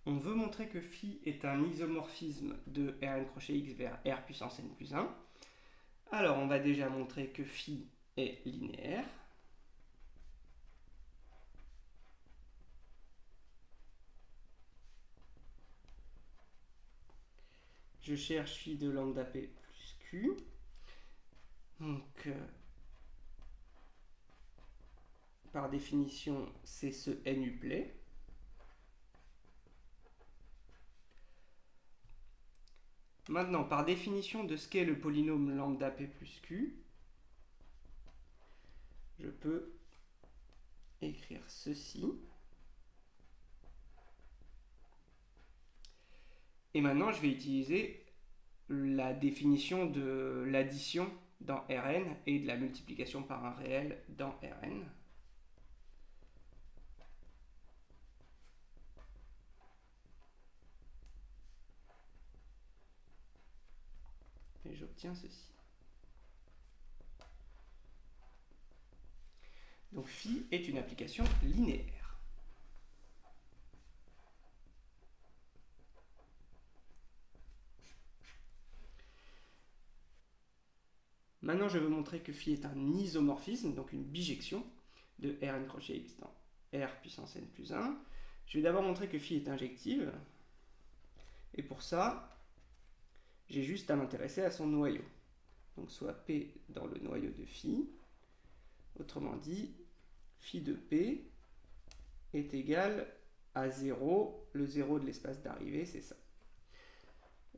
on veut montrer que phi est un isomorphisme de Rn crochet x vers R puissance n plus 1. Alors, on va déjà montrer que phi est linéaire. Je cherche phi de lambda p plus q. Donc, par définition, c'est ce n-uplet. Maintenant, par définition de ce qu'est le polynôme lambda p plus q, je peux écrire ceci. Et maintenant, je vais utiliser la définition de l'addition dans Rn et de la multiplication par un réel dans Rn. Et j'obtiens ceci. Donc phi est une application linéaire. Maintenant, je veux montrer que phi est un isomorphisme, donc une bijection de Rn crochet x dans R puissance n plus 1. Je vais d'abord montrer que phi est injective. Et pour ça, j'ai juste à m'intéresser à son noyau. Donc soit P dans le noyau de phi. Autrement dit, phi de P est égal à 0. Le 0 de l'espace d'arrivée, c'est ça.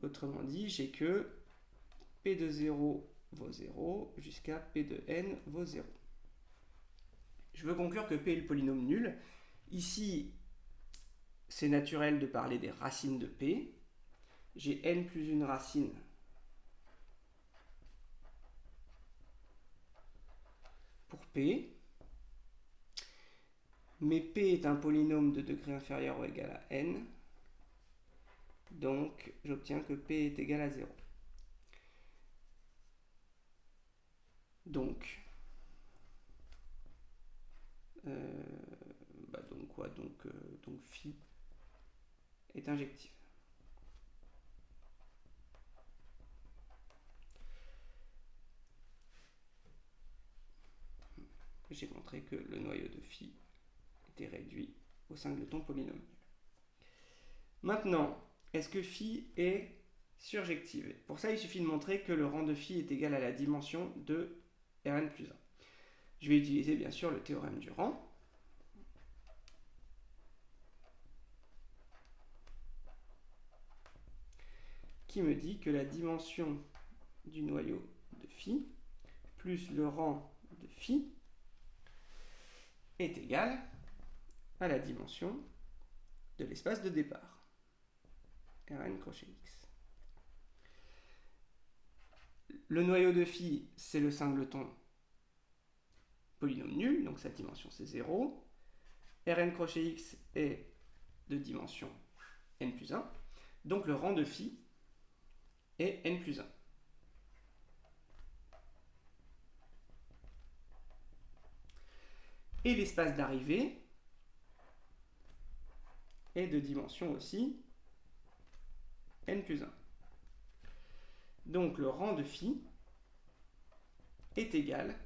Autrement dit, j'ai que P de 0 vaut 0 jusqu'à P de n vaut 0. Je veux conclure que P est le polynôme nul. Ici, c'est naturel de parler des racines de P. J'ai n plus une racine pour P. Mais P est un polynôme de degré inférieur ou égal à n. Donc, j'obtiens que P est égal à 0. Donc, donc phi est injective. J'ai montré que le noyau de phi était réduit au singleton polynôme. Maintenant, est-ce que phi est surjective? Pour ça, il suffit de montrer que le rang de phi est égal à la dimension de Rn plus 1. Je vais utiliser bien sûr le théorème du rang. Qui me dit que la dimension du noyau de phi plus le rang de phi est égal à la dimension de l'espace de départ, Rn crochet x. Le noyau de phi, c'est le singleton polynôme nul, donc sa dimension c'est 0. Rn crochet x est de dimension n plus 1, donc le rang de phi est n plus 1. Et l'espace d'arrivée est de dimension aussi n plus 1. Donc le rang de phi est égal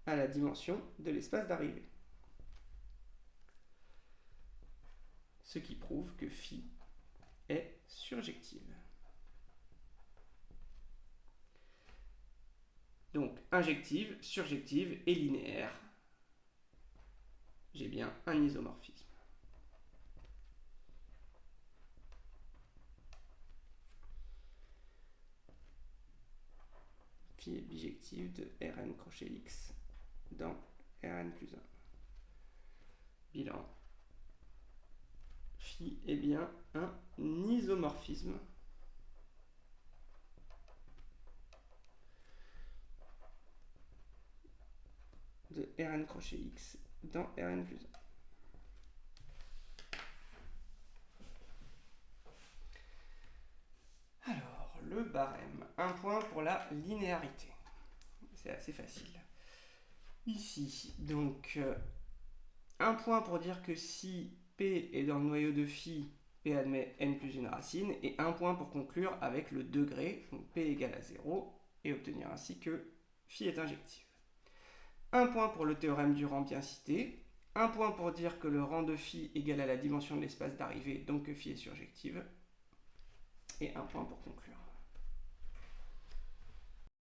à la dimension de l'espace d'arrivée. Ce qui prouve que phi est surjective. Donc injective, surjective et linéaire. J'ai bien un isomorphisme. Phi est bijective de Rn crochet x dans Rn plus 1. Bilan. Phi est bien un isomorphisme de Rn crochet x dans Rn plus 1. Alors, le barème. Un point pour la linéarité. C'est assez facile. Ici, donc, un point pour dire que si P est dans le noyau de phi, P et admet n plus une racine, et un point pour conclure avec le degré, donc p égale à 0, et obtenir ainsi que phi est injective. Un point pour le théorème du rang bien cité, un point pour dire que le rang de phi égale à la dimension de l'espace d'arrivée, donc que phi est surjective, et un point pour conclure.